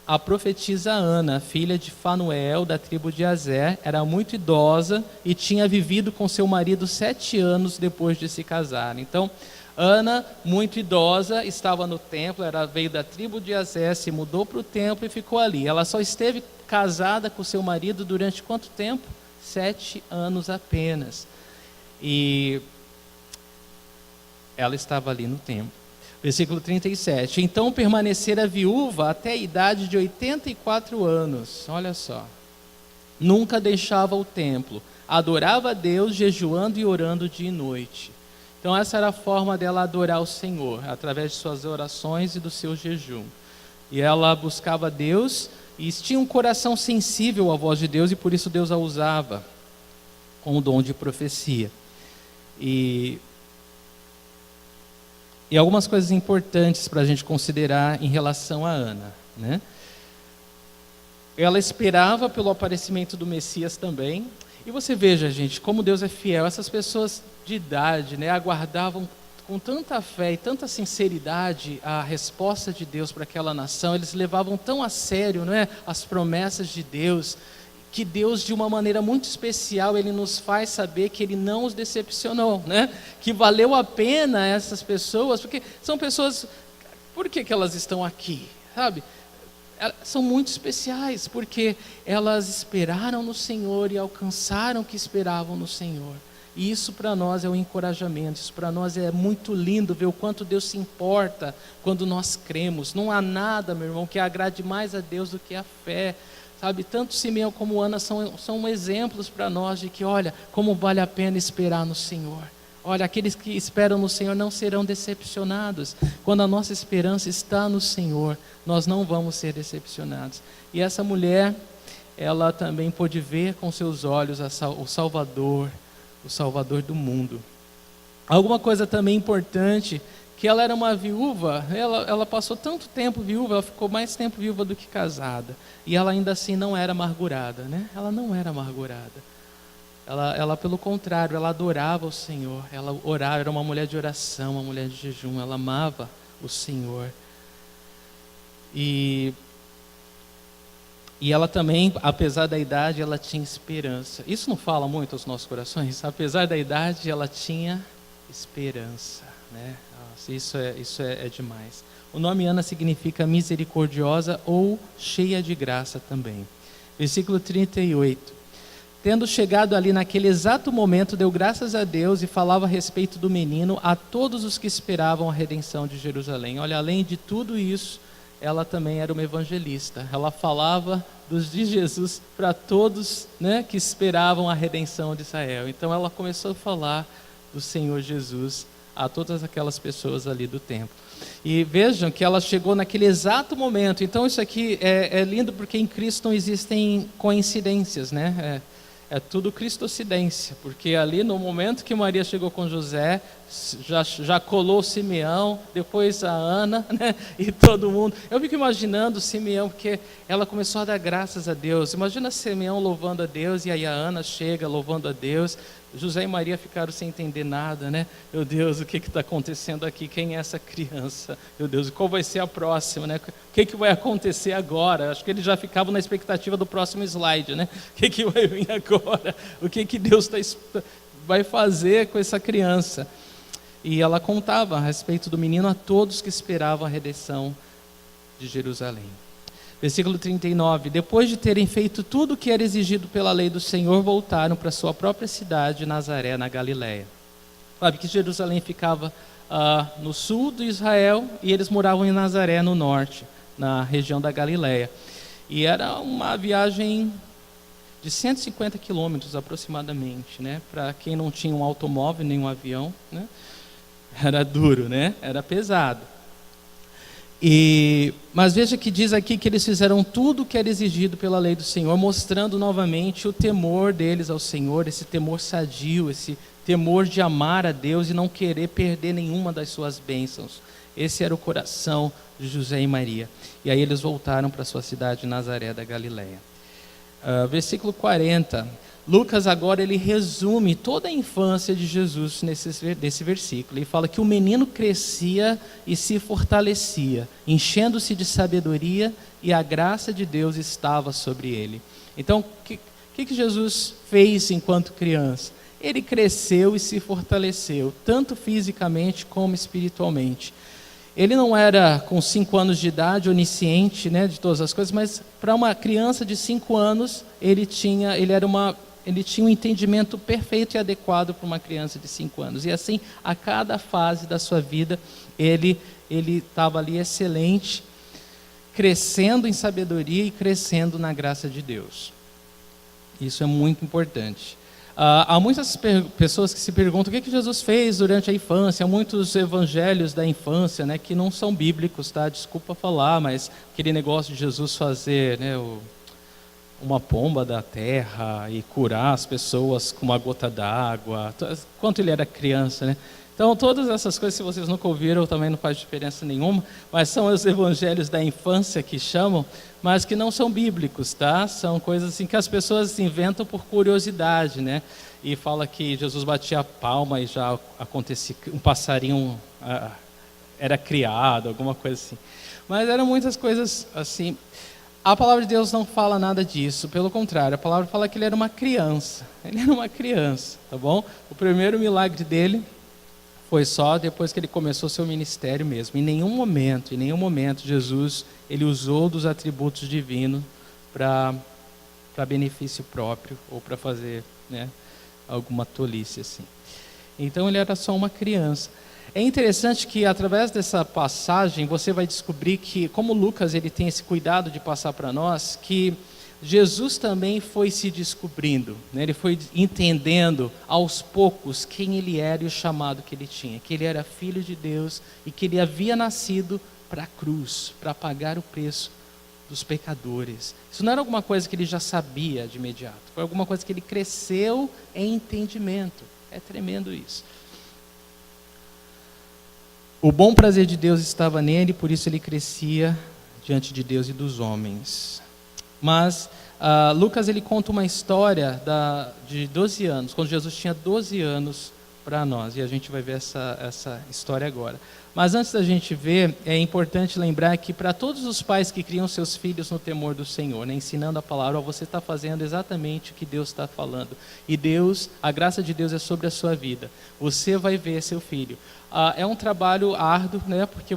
a profetisa Ana, filha de Fanuel, da tribo de Azer. Era muito idosa e tinha vivido com seu marido 7 anos depois de se casar. Então, Ana, muito idosa, estava no templo, veio da tribo de Azer, se mudou para o templo e ficou ali. Ela só esteve casada com seu marido durante quanto tempo? 7 anos apenas. E ela estava ali no templo. Versículo 37. Então permanecera viúva até a idade de 84 anos. Olha só. Nunca deixava o templo. Adorava a Deus, jejuando e orando dia e noite. Então essa era a forma dela adorar o Senhor, através de suas orações e do seu jejum. E ela buscava Deus e tinha um coração sensível à voz de Deus, e por isso Deus a usava com o dom de profecia. E algumas coisas importantes para a gente considerar em relação a Ana, né? Ela esperava pelo aparecimento do Messias também. E você veja, gente, como Deus é fiel. Essas pessoas de idade, né, aguardavam com tanta fé e tanta sinceridade a resposta de Deus para aquela nação. Eles levavam tão a sério, não é, as promessas de Deus, que Deus, de uma maneira muito especial, Ele nos faz saber que Ele não os decepcionou, né? Que valeu a pena essas pessoas, porque são pessoas, por que elas estão aqui, sabe? São muito especiais, porque elas esperaram no Senhor e alcançaram o que esperavam no Senhor. E isso para nós é um encorajamento, isso para nós é muito lindo ver o quanto Deus se importa quando nós cremos. Não há nada, meu irmão, que agrade mais a Deus do que a fé, sabe? Tanto Simeão como Ana são exemplos para nós de que, olha, como vale a pena esperar no Senhor. Olha, aqueles que esperam no Senhor não serão decepcionados. Quando a nossa esperança está no Senhor, nós não vamos ser decepcionados. E essa mulher, ela também pôde ver com seus olhos o Salvador do mundo. Alguma coisa também importante, que ela era uma viúva, ela passou tanto tempo viúva, ela ficou mais tempo viúva do que casada, e ela ainda assim não era amargurada, né? Ela não era amargurada, ela pelo contrário, ela adorava o Senhor, ela orava, era uma mulher de oração, uma mulher de jejum, ela amava o Senhor, e ela também, apesar da idade, ela tinha esperança. Isso não fala muito aos nossos corações? Apesar da idade, ela tinha esperança, né? Nossa, isso é demais. O nome Ana significa misericordiosa ou cheia de graça também. Versículo 38. Tendo chegado ali naquele exato momento, deu graças a Deus e falava a respeito do menino a todos os que esperavam a redenção de Jerusalém. Olha, além de tudo isso, ela também era uma evangelista. Ela falava de Jesus para todos, né, que esperavam a redenção de Israel. Então ela começou a falar do Senhor Jesus a todas aquelas pessoas ali do templo. E vejam que ela chegou naquele exato momento. Então isso aqui é lindo, porque em Cristo não existem coincidências, né? É tudo cristocidência, porque ali no momento que Maria chegou com José, já colou Simeão, depois a Ana, né, e todo mundo. Eu fico imaginando Simeão, porque ela começou a dar graças a Deus. Imagina Simeão louvando a Deus, e aí a Ana chega louvando a Deus. José e Maria ficaram sem entender nada, né? Meu Deus, o que está acontecendo aqui? Quem é essa criança? Meu Deus, qual vai ser a próxima, né? O que vai acontecer agora? Acho que eles já ficavam na expectativa do próximo slide, né? O que vai vir agora? O que Deus vai fazer com essa criança? E ela contava a respeito do menino a todos que esperavam a redenção de Jerusalém. Versículo 39, depois de terem feito tudo o que era exigido pela lei do Senhor, voltaram para sua própria cidade, Nazaré, na Galiléia. Sabe que Jerusalém ficava no sul de Israel, e eles moravam em Nazaré, no norte, na região da Galiléia. E era uma viagem de 150 quilômetros aproximadamente, né? Para quem não tinha um automóvel nem um avião, né? Era duro, né? Era pesado. Mas veja que diz aqui que eles fizeram tudo o que era exigido pela lei do Senhor, mostrando novamente o temor deles ao Senhor, esse temor sadio, esse temor de amar a Deus e não querer perder nenhuma das suas bênçãos. Esse era o coração de José e Maria. E aí eles voltaram para sua cidade, Nazaré da Galiléia. Versículo 40. Lucas agora ele resume toda a infância de Jesus nesse versículo. Ele fala que o menino crescia e se fortalecia, enchendo-se de sabedoria, e a graça de Deus estava sobre ele. Então, o que Jesus fez enquanto criança? Ele cresceu e se fortaleceu, tanto fisicamente como espiritualmente. Ele não era com 5 anos de idade onisciente, né, de todas as coisas, mas para uma criança de 5 anos, ele tinha um entendimento perfeito e adequado para uma criança de 5 anos. E assim, a cada fase da sua vida, ele estava ali excelente, crescendo em sabedoria e crescendo na graça de Deus. Isso é muito importante. Há muitas pessoas que se perguntam o que Jesus fez durante a infância. Há muitos evangelhos da infância, né, que não são bíblicos, tá? Desculpa falar, mas aquele negócio de Jesus fazer, né, uma pomba da terra e curar as pessoas com uma gota d'água, quando ele era criança, né? Então, todas essas coisas, se vocês nunca ouviram, também não faz diferença nenhuma, mas são os evangelhos da infância que chamam, mas que não são bíblicos, tá? São coisas assim que as pessoas inventam por curiosidade, né? E fala que Jesus batia a palma e já acontecia, um passarinho era criado, alguma coisa assim. Mas eram muitas coisas assim. A palavra de Deus não fala nada disso, pelo contrário, a palavra fala que ele era uma criança. Ele era uma criança, tá bom? O primeiro milagre dele foi só depois que ele começou seu ministério mesmo. Em nenhum momento, Jesus, ele usou dos atributos divinos para benefício próprio ou para fazer, né, alguma tolice assim. Então ele era só uma criança. É interessante que através dessa passagem você vai descobrir que, como Lucas ele tem esse cuidado de passar para nós, que Jesus também foi se descobrindo, né? Ele foi entendendo aos poucos quem ele era e o chamado que ele tinha, que ele era filho de Deus e que ele havia nascido para a cruz, para pagar o preço dos pecadores. Isso não era alguma coisa que ele já sabia de imediato, foi alguma coisa que ele cresceu em entendimento. É tremendo isso. O bom prazer de Deus estava nele, por isso ele crescia diante de Deus e dos homens. Mas Lucas ele conta uma história de 12 anos, quando Jesus tinha 12 anos para nós, e a gente vai ver essa história agora. Mas antes da gente ver, é importante lembrar que para todos os pais que criam seus filhos no temor do Senhor, né, ensinando a palavra, você está fazendo exatamente o que Deus está falando. E Deus, a graça de Deus é sobre a sua vida. Você vai ver seu filho. É um trabalho árduo, né, porque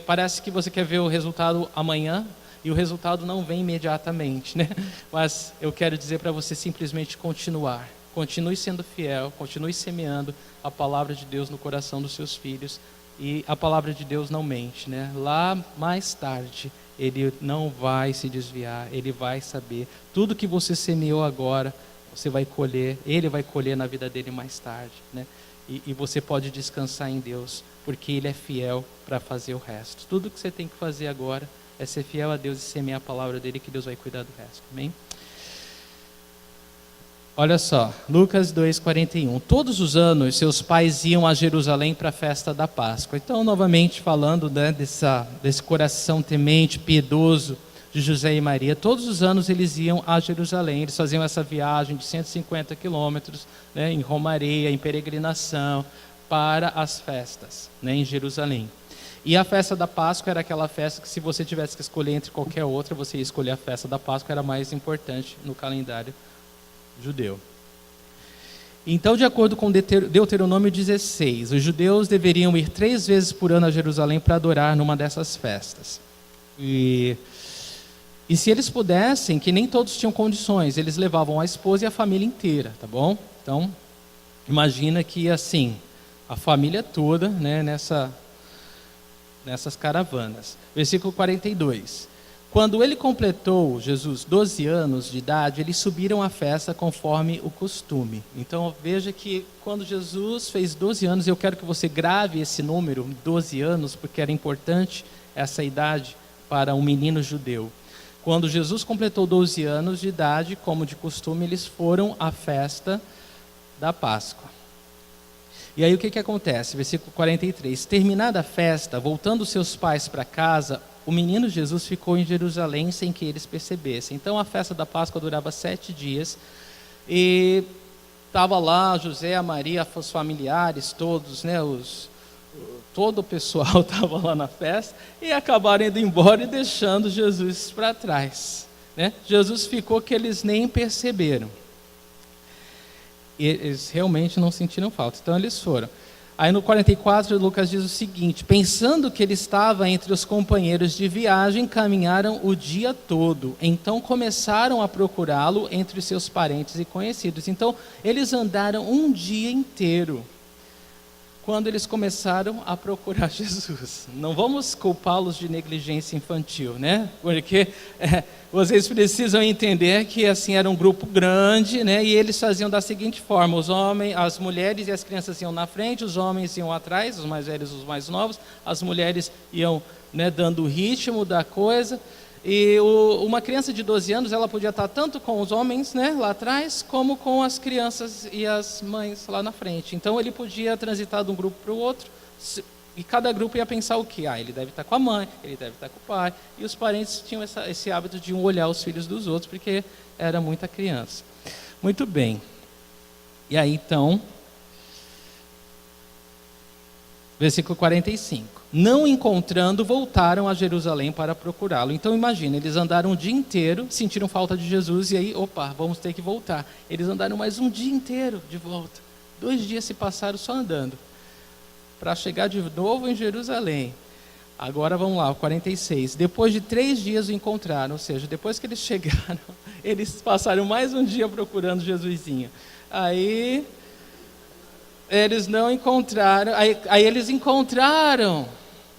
parece que você quer ver o resultado amanhã, e o resultado não vem imediatamente, né? Mas eu quero dizer para você simplesmente continuar. Continue sendo fiel, continue semeando a palavra de Deus no coração dos seus filhos. E a palavra de Deus não mente, né? Lá mais tarde, ele não vai se desviar, ele vai saber. Tudo que você semeou agora, você vai colher, ele vai colher na vida dele mais tarde, né? E você pode descansar em Deus, porque ele é fiel para fazer o resto. Tudo que você tem que fazer agora é ser fiel a Deus e semear a palavra dele, que Deus vai cuidar do resto. Amém? Olha só, Lucas 2,41. Todos os anos seus pais iam a Jerusalém para a festa da Páscoa. Então, novamente falando, né, desse coração temente, piedoso de José e Maria, todos os anos eles iam a Jerusalém. Eles faziam essa viagem de 150 quilômetros, né, em romaria, em peregrinação, para as festas, né, em Jerusalém. E a festa da Páscoa era aquela festa que, se você tivesse que escolher entre qualquer outra, você ia escolher a festa da Páscoa, era a mais importante no calendário judeu. Então, de acordo com Deuteronômio 16, os judeus deveriam ir 3 vezes por ano a Jerusalém para adorar numa dessas festas. E se eles pudessem, que nem todos tinham condições, eles levavam a esposa e a família inteira, tá bom? Então, imagina que assim, a família toda, né, nessas caravanas. Versículo 42. Quando ele completou, Jesus, 12 anos de idade, eles subiram à festa conforme o costume. Então veja que quando Jesus fez 12 anos, eu quero que você grave esse número, 12 anos, porque era importante essa idade para um menino judeu. Quando Jesus completou 12 anos de idade, como de costume, eles foram à festa da Páscoa. E aí o que acontece? Versículo 43. Terminada a festa, voltando seus pais para casa, o menino Jesus ficou em Jerusalém sem que eles percebessem. Então a festa da Páscoa durava 7 dias. E estava lá José, a Maria, os familiares todos, né, todo o pessoal estava lá na festa. E acabaram indo embora e deixando Jesus para trás, né? Jesus ficou que eles nem perceberam. Eles realmente não sentiram falta, então eles foram. Aí no 44, Lucas diz o seguinte: pensando que ele estava entre os companheiros de viagem, caminharam o dia todo. Então começaram a procurá-lo entre os seus parentes e conhecidos. Então eles andaram um dia inteiro quando eles começaram a procurar Jesus. Não vamos culpá-los de negligência infantil, né? Porque vocês precisam entender que assim era um grupo grande, né? E eles faziam da seguinte forma: os homens, as mulheres e as crianças iam na frente, os homens iam atrás, os mais velhos, os mais novos, as mulheres iam, né, dando o ritmo da coisa. E uma criança de 12 anos, ela podia estar tanto com os homens, né, lá atrás, como com as crianças e as mães lá na frente. Então ele podia transitar de um grupo para o outro, e cada grupo ia pensar o quê? Ele deve estar com a mãe, ele deve estar com o pai. E os parentes tinham esse hábito de um olhar os filhos dos outros, porque era muita criança. Muito bem. E aí então, versículo 45. Não encontrando, voltaram a Jerusalém para procurá-lo. Então imagina, eles andaram um dia inteiro, sentiram falta de Jesus, e aí, vamos ter que voltar. Eles andaram mais um dia inteiro de volta. 2 dias se passaram só andando, para chegar de novo em Jerusalém. Agora vamos lá, o 46. Depois de 3 dias o encontraram, ou seja, depois que eles chegaram, eles passaram mais um dia procurando Jesusinho. Aí eles não encontraram, aí eles encontraram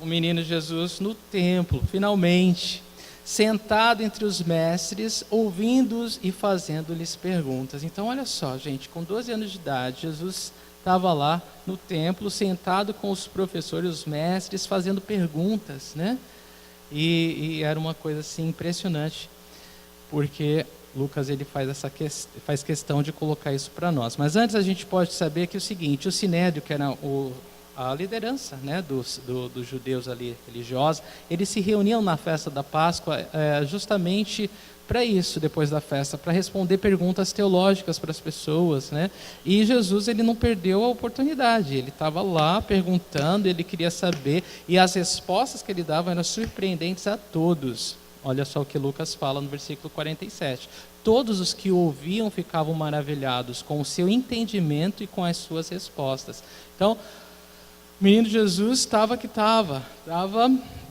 o menino Jesus no templo, finalmente, sentado entre os mestres, ouvindo-os e fazendo-lhes perguntas. Então olha só, gente, com 12 anos de idade, Jesus estava lá no templo, sentado com os professores, os mestres, fazendo perguntas, né? E era uma coisa assim impressionante, porque Lucas ele faz questão de colocar isso para nós. Mas antes a gente pode saber que é o seguinte: o Sinédrio, que era a liderança, né, dos judeus ali religiosos, eles se reuniam na festa da Páscoa justamente para isso, depois da festa, para responder perguntas teológicas para as pessoas, né? E Jesus ele não perdeu a oportunidade, ele estava lá perguntando, ele queria saber, e as respostas que ele dava eram surpreendentes a todos. Olha só o que Lucas fala no versículo 47. Todos os que o ouviam ficavam maravilhados com o seu entendimento e com as suas respostas. Então, o menino Jesus estava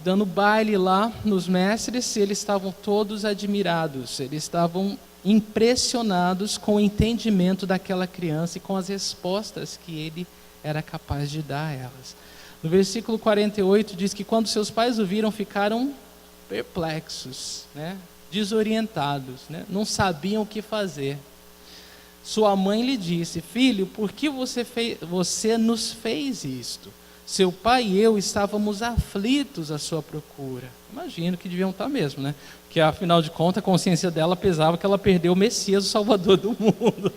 dando baile lá nos mestres, e eles estavam todos admirados, eles estavam impressionados com o entendimento daquela criança e com as respostas que ele era capaz de dar a elas. No versículo 48 diz que quando seus pais o viram, ficaram perplexos, né? Desorientados, né? Não sabiam o que fazer. Sua mãe lhe disse: filho, por que você nos fez isto? Seu pai e eu estávamos aflitos à sua procura. Imagino que deviam estar mesmo, né? Porque afinal de contas a consciência dela pesava que ela perdeu o Messias, o Salvador do mundo.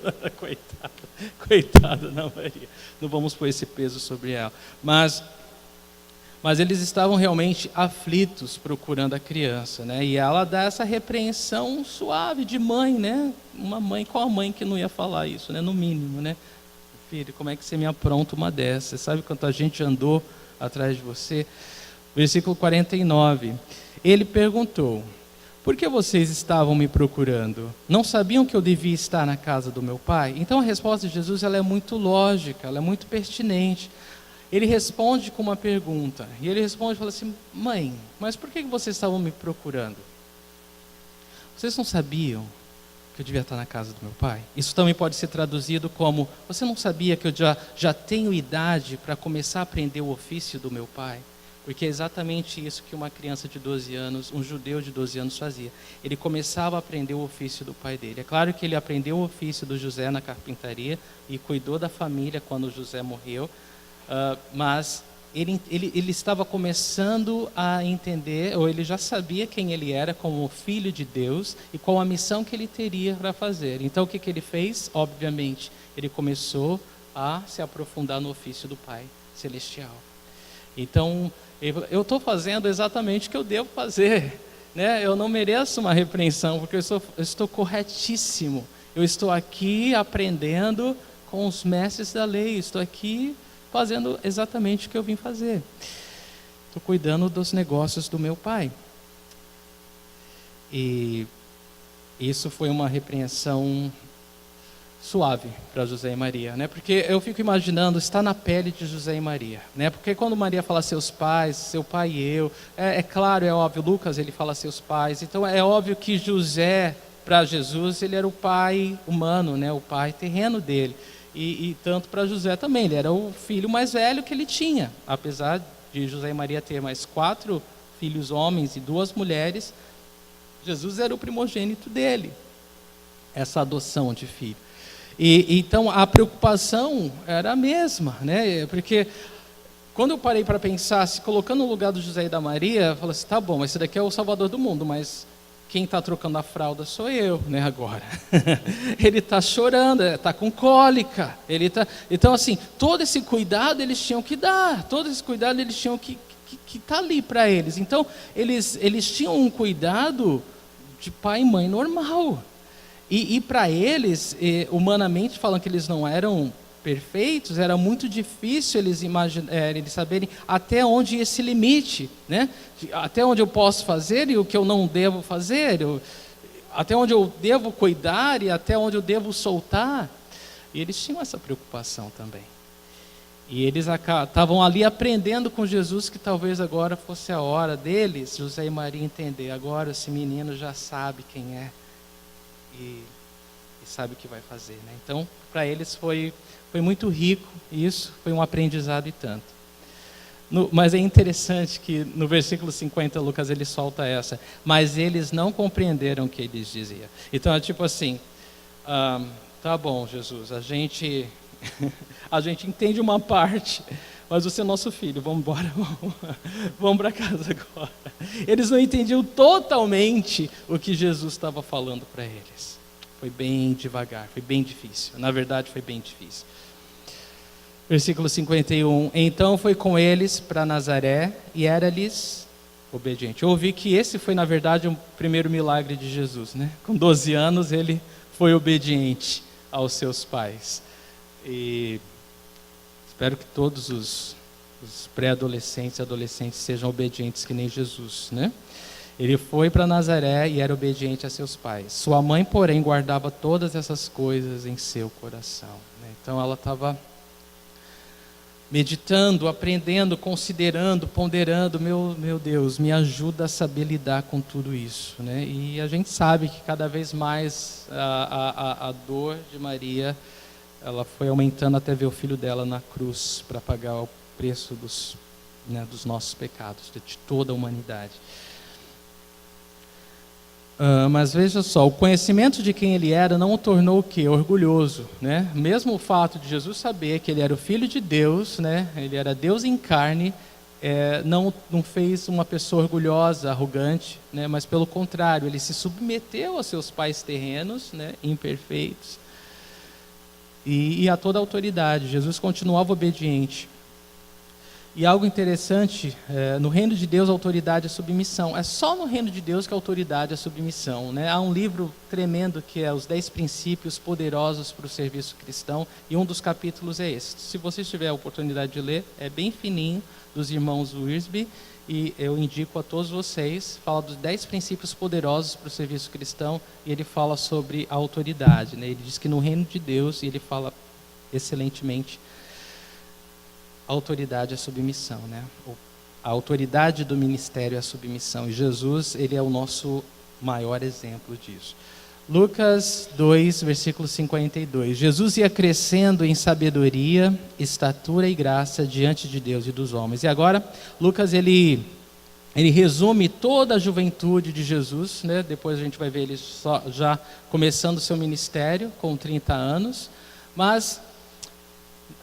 Coitada Ana Maria. Não vamos pôr esse peso sobre ela. Mas eles estavam realmente aflitos procurando a criança, né? E ela dá essa repreensão suave de mãe, né? Uma mãe, qual a mãe que não ia falar isso, né? No mínimo, né? Filho, como é que você me apronta uma dessas? Sabe quanta gente andou atrás de você? Versículo 49. Ele perguntou: por que vocês estavam me procurando? Não sabiam que eu devia estar na casa do meu pai? Então a resposta de Jesus ela é muito lógica, ela é muito pertinente. Ele responde com uma pergunta, e ele responde e fala assim: mãe, mas por que vocês estavam me procurando? Vocês não sabiam que eu devia estar na casa do meu pai? Isso também pode ser traduzido como: você não sabia que eu já tenho idade para começar a aprender o ofício do meu pai? Porque é exatamente isso que uma criança de 12 anos, um judeu de 12 anos fazia. Ele começava a aprender o ofício do pai dele. É claro que ele aprendeu o ofício do José na carpintaria e cuidou da família quando José morreu, mas ele estava começando a entender, ou ele já sabia quem ele era como filho de Deus e qual a missão que ele teria para fazer. Então o que ele fez? Obviamente, ele começou a se aprofundar no ofício do Pai Celestial. Então, eu estou fazendo exatamente o que eu devo fazer, né? Eu não mereço uma repreensão, porque eu estou corretíssimo. Eu estou aqui aprendendo com os mestres da lei, estou aqui fazendo exatamente o que eu vim fazer. Estou cuidando dos negócios do meu pai. E isso foi uma repreensão suave para José e Maria, né? Porque eu fico imaginando, está na pele de José e Maria, né? Porque quando Maria fala seus pais, seu pai e eu, é claro, é óbvio, Lucas ele fala seus pais, então é óbvio que José, para Jesus, ele era o pai humano, né? O pai terreno dele. E tanto para José também, ele era o filho mais velho que ele tinha. Apesar de José e Maria ter mais 4 filhos homens e 2 mulheres, Jesus era o primogênito dele, essa adoção de filho. E então a preocupação era a mesma, né? Porque quando eu parei para pensar, se colocando no lugar do José e da Maria, eu falei assim, tá bom, mas esse daqui é o Salvador do mundo, mas quem está trocando a fralda sou eu, né, agora. Ele está chorando, está com cólica. Então, assim, todo esse cuidado eles tinham que dar, todo esse cuidado eles tinham que estar ali para eles. Então, eles tinham um cuidado de pai e mãe normal. E para eles, humanamente falando que eles não eram perfeitos, era muito difícil eles saberem até onde esse limite, né? Até onde eu posso fazer e o que eu não devo fazer, até onde eu devo cuidar e até onde eu devo soltar. E eles tinham essa preocupação também. E eles estavam ali aprendendo com Jesus que talvez agora fosse a hora deles, José e Maria, entender. Agora esse menino já sabe quem é e sabe o que vai fazer, né? Então, para eles foi muito rico isso, foi um aprendizado e tanto. Mas é interessante que no versículo 50, Lucas, ele solta essa. Mas eles não compreenderam o que ele dizia. Então é tipo assim, tá bom, Jesus, a gente entende uma parte, mas você é nosso filho, vamos embora, vamos para casa agora. Eles não entendiam totalmente o que Jesus estava falando para eles. Foi bem devagar, foi bem difícil. Na verdade, foi bem difícil. Versículo 51. Então foi com eles para Nazaré e era-lhes obediente. Eu ouvi que esse foi, na verdade, o primeiro milagre de Jesus, né? Com 12 anos, ele foi obediente aos seus pais. E espero que todos os pré-adolescentes e adolescentes sejam obedientes que nem Jesus, né? Ele foi para Nazaré e era obediente a seus pais. Sua mãe, porém, guardava todas essas coisas em seu coração, né? Então ela estava meditando, aprendendo, considerando, ponderando. Meu Deus, me ajuda a saber lidar com tudo isso, né? E a gente sabe que cada vez mais a dor de Maria, ela foi aumentando até ver o filho dela na cruz para pagar o preço dos nossos pecados, de toda a humanidade. Mas veja só, o conhecimento de quem ele era não o tornou o quê? Orgulhoso, né? Mesmo o fato de Jesus saber que ele era o Filho de Deus, né? Ele era Deus em carne, não fez uma pessoa orgulhosa, arrogante, né? Mas pelo contrário, ele se submeteu aos seus pais terrenos, né? Imperfeitos, e a toda a autoridade. Jesus continuava obediente. E algo interessante, no reino de Deus a autoridade é submissão. É só no reino de Deus que a autoridade é submissão, né? Há um livro tremendo que é Os 10 Princípios Poderosos para o Serviço Cristão, e um dos capítulos é esse. Se você tiver a oportunidade de ler, é bem fininho, dos irmãos Wiersbe, e eu indico a todos vocês. Fala dos 10 princípios poderosos para o serviço cristão, e ele fala sobre a autoridade, né? Ele diz que no reino de Deus, e ele fala excelentemente, a autoridade é submissão, né? A autoridade do ministério é a submissão. E Jesus, ele é o nosso maior exemplo disso. Lucas 2, versículo 52. Jesus ia crescendo em sabedoria, estatura e graça diante de Deus e dos homens. E agora, Lucas, ele resume toda a juventude de Jesus, né? Depois a gente vai ver ele já começando o seu ministério com 30 anos. Mas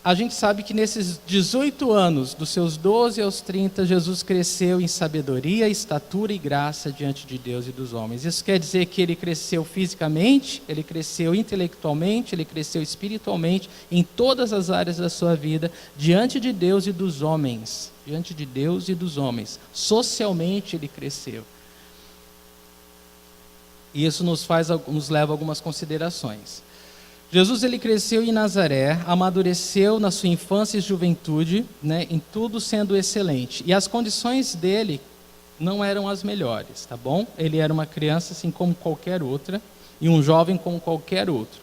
a gente sabe que nesses 18 anos, dos seus 12 aos 30, Jesus cresceu em sabedoria, estatura e graça diante de Deus e dos homens. Isso quer dizer que ele cresceu fisicamente, ele cresceu intelectualmente, ele cresceu espiritualmente, em todas as áreas da sua vida, diante de Deus e dos homens. Diante de Deus e dos homens. Socialmente ele cresceu. E isso nos leva a algumas considerações. Jesus, ele cresceu em Nazaré, amadureceu na sua infância e juventude, né, em tudo sendo excelente. E as condições dele não eram as melhores, tá bom? Ele era uma criança assim como qualquer outra, e um jovem como qualquer outro.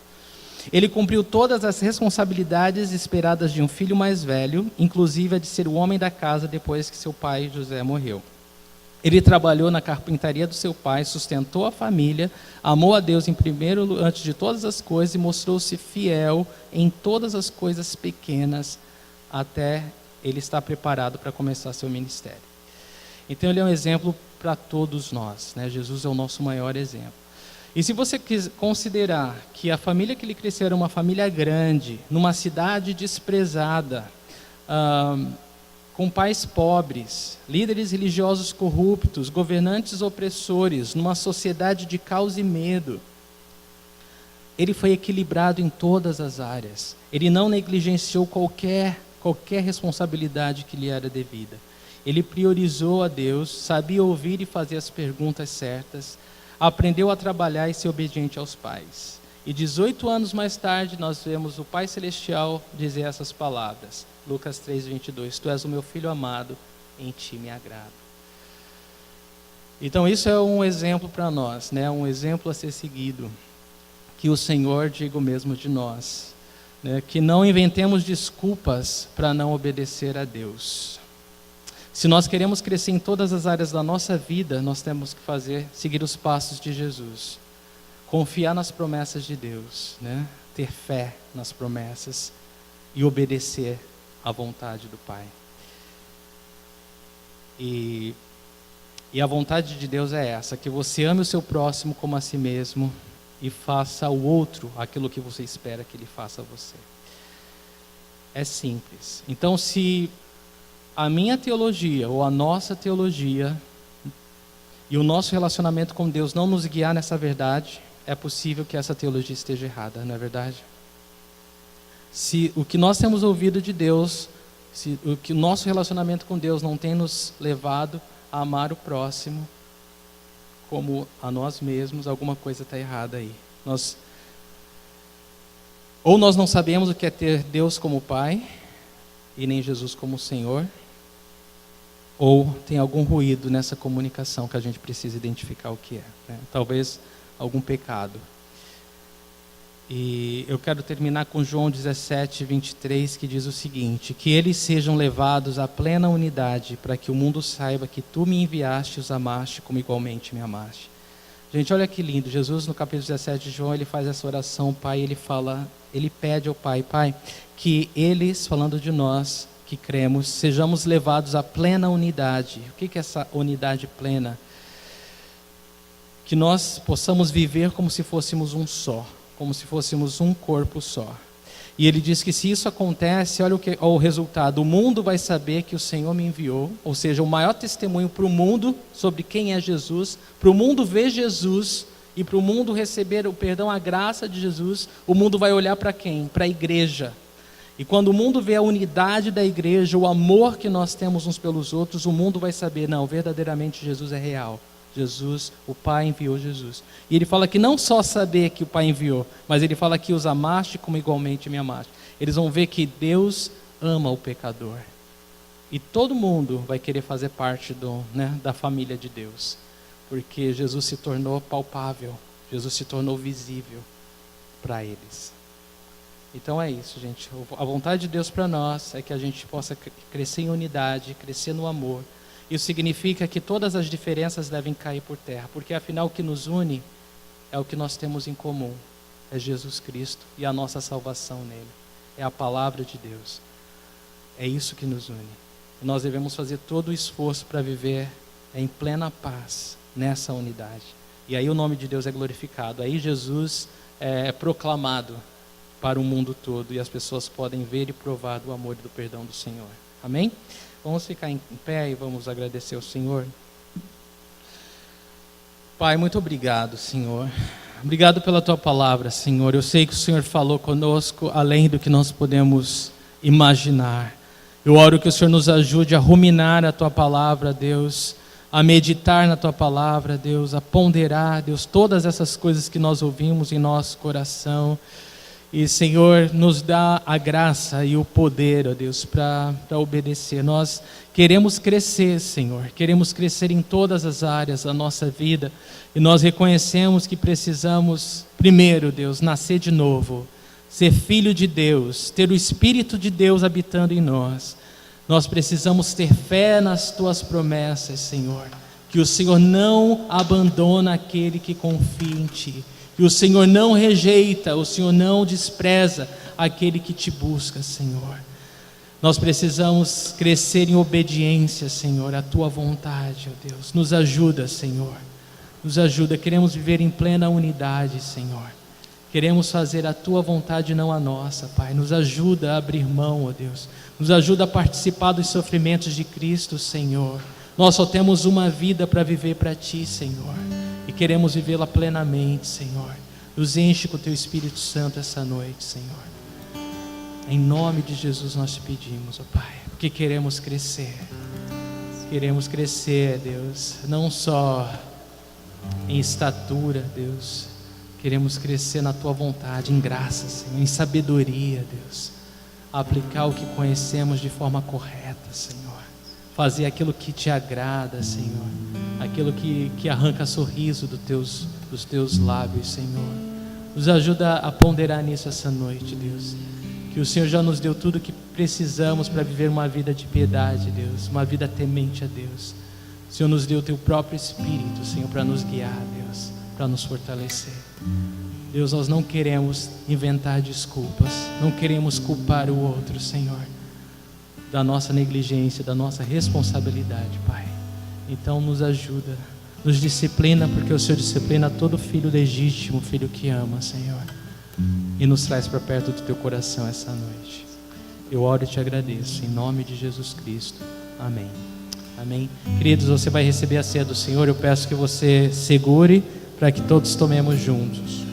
Ele cumpriu todas as responsabilidades esperadas de um filho mais velho, inclusive a de ser o homem da casa depois que seu pai José morreu. Ele trabalhou na carpintaria do seu pai, sustentou a família, amou a Deus antes de todas as coisas e mostrou-se fiel em todas as coisas pequenas até ele estar preparado para começar seu ministério. Então ele é um exemplo para todos nós, né? Jesus é o nosso maior exemplo. E se você quiser considerar que a família que ele cresceu era uma família grande, numa cidade desprezada, com pais pobres, líderes religiosos corruptos, governantes opressores, numa sociedade de caos e medo. Ele foi equilibrado em todas as áreas. Ele não negligenciou qualquer responsabilidade que lhe era devida. Ele priorizou a Deus, sabia ouvir e fazer as perguntas certas, aprendeu a trabalhar e ser obediente aos pais. E 18 anos mais tarde, nós vemos o Pai Celestial dizer essas palavras. Lucas 3:22, Tu és o meu filho amado, em ti me agrado. Então isso é um exemplo para nós, né? Um exemplo a ser seguido. Que o Senhor diga o mesmo de nós, né? Que não inventemos desculpas para não obedecer a Deus. Se nós queremos crescer em todas as áreas da nossa vida, nós temos que seguir os passos de Jesus. Confiar nas promessas de Deus, né? Ter fé nas promessas e obedecer à vontade do Pai. E a vontade de Deus é essa, que você ame o seu próximo como a si mesmo e faça ao outro aquilo que você espera que ele faça a você. É simples. Então, se a minha teologia ou a nossa teologia e o nosso relacionamento com Deus não nos guiar nessa verdade, é possível que essa teologia esteja errada, não é verdade? Se o que nós temos ouvido de Deus, se o que o nosso relacionamento com Deus não tem nos levado a amar o próximo como a nós mesmos, alguma coisa está errada aí. Ou nós não sabemos o que é ter Deus como Pai e nem Jesus como Senhor, ou tem algum ruído nessa comunicação que a gente precisa identificar o que é, né? Talvez algum pecado. E eu quero terminar com João 17:23, que diz o seguinte: que eles sejam levados à plena unidade, para que o mundo saiba que tu me enviaste e os amaste como igualmente me amaste. Gente, olha que lindo. Jesus, no capítulo 17 de João, ele faz essa oração, Pai, ele pede ao Pai, que eles, falando de nós, que cremos, sejamos levados à plena unidade. O que é essa unidade plena? Que nós possamos viver como se fôssemos um só, como se fôssemos um corpo só. E ele diz que se isso acontece, olha o resultado: o mundo vai saber que o Senhor me enviou, ou seja, o maior testemunho para o mundo sobre quem é Jesus, para o mundo ver Jesus e para o mundo receber o perdão, a graça de Jesus. O mundo vai olhar para quem? Para a igreja. E quando o mundo vê a unidade da igreja, o amor que nós temos uns pelos outros, o mundo vai saber, não, verdadeiramente Jesus é real. Jesus, o Pai enviou Jesus. E ele fala que não só saber que o Pai enviou, mas ele fala que os amaste como igualmente me amaste. Eles vão ver que Deus ama o pecador. E todo mundo vai querer fazer parte da família de Deus. Porque Jesus se tornou palpável, Jesus se tornou visível para eles. Então é isso, gente. A vontade de Deus para nós é que a gente possa crescer em unidade, crescer no amor. Isso significa que todas as diferenças devem cair por terra, porque afinal o que nos une é o que nós temos em comum, é Jesus Cristo e a nossa salvação nele, é a palavra de Deus, é isso que nos une. E nós devemos fazer todo o esforço para viver em plena paz nessa unidade, e aí o nome de Deus é glorificado, aí Jesus é proclamado para o mundo todo e as pessoas podem ver e provar do amor e do perdão do Senhor. Amém? Vamos ficar em pé e vamos agradecer ao Senhor. Pai, muito obrigado, Senhor. Obrigado pela Tua palavra, Senhor. Eu sei que o Senhor falou conosco além do que nós podemos imaginar. Eu oro que o Senhor nos ajude a ruminar a Tua palavra, Deus, a meditar na Tua palavra, Deus, a ponderar, Deus, todas essas coisas que nós ouvimos em nosso coração. E, Senhor, nos dá a graça e o poder, ó Deus, para obedecer. Nós queremos crescer, Senhor, queremos crescer em todas as áreas da nossa vida. E nós reconhecemos que precisamos, primeiro, Deus, nascer de novo, ser filho de Deus, ter o Espírito de Deus habitando em nós. Nós precisamos ter fé nas Tuas promessas, Senhor, que o Senhor não abandona aquele que confia em Ti. E o Senhor não rejeita, o Senhor não despreza aquele que Te busca, Senhor. Nós precisamos crescer em obediência, Senhor, à Tua vontade, ó Deus. Nos ajuda, Senhor. Nos ajuda, queremos viver em plena unidade, Senhor. Queremos fazer a Tua vontade, não a nossa, Pai. Nos ajuda a abrir mão, ó Deus. Nos ajuda a participar dos sofrimentos de Cristo, Senhor. Nós só temos uma vida para viver para Ti, Senhor. E queremos vivê-la plenamente, Senhor. Nos enche com o Teu Espírito Santo essa noite, Senhor. Em nome de Jesus nós te pedimos, ó Pai. Porque queremos crescer. Queremos crescer, Deus. Não só em estatura, Deus. Queremos crescer na Tua vontade, em graça, Senhor, em sabedoria, Deus. Aplicar o que conhecemos de forma correta, Senhor. Fazer aquilo que Te agrada, Senhor. Aquilo que arranca sorriso dos Teus lábios, Senhor. Nos ajuda a ponderar nisso essa noite, Deus. Que o Senhor já nos deu tudo o que precisamos para viver uma vida de piedade, Deus. Uma vida temente a Deus. O Senhor nos deu o Teu próprio Espírito, Senhor, para nos guiar, Deus. Para nos fortalecer. Deus, nós não queremos inventar desculpas, não queremos culpar o outro, Senhor, da nossa negligência, da nossa responsabilidade, Pai. Então nos ajuda, nos disciplina, porque o Senhor disciplina todo filho legítimo, filho que ama, Senhor, e nos traz para perto do Teu coração essa noite. Eu oro e Te agradeço, em nome de Jesus Cristo, amém. Amém. Queridos, você vai receber a ceia do Senhor. Eu peço que você segure para que todos tomemos juntos.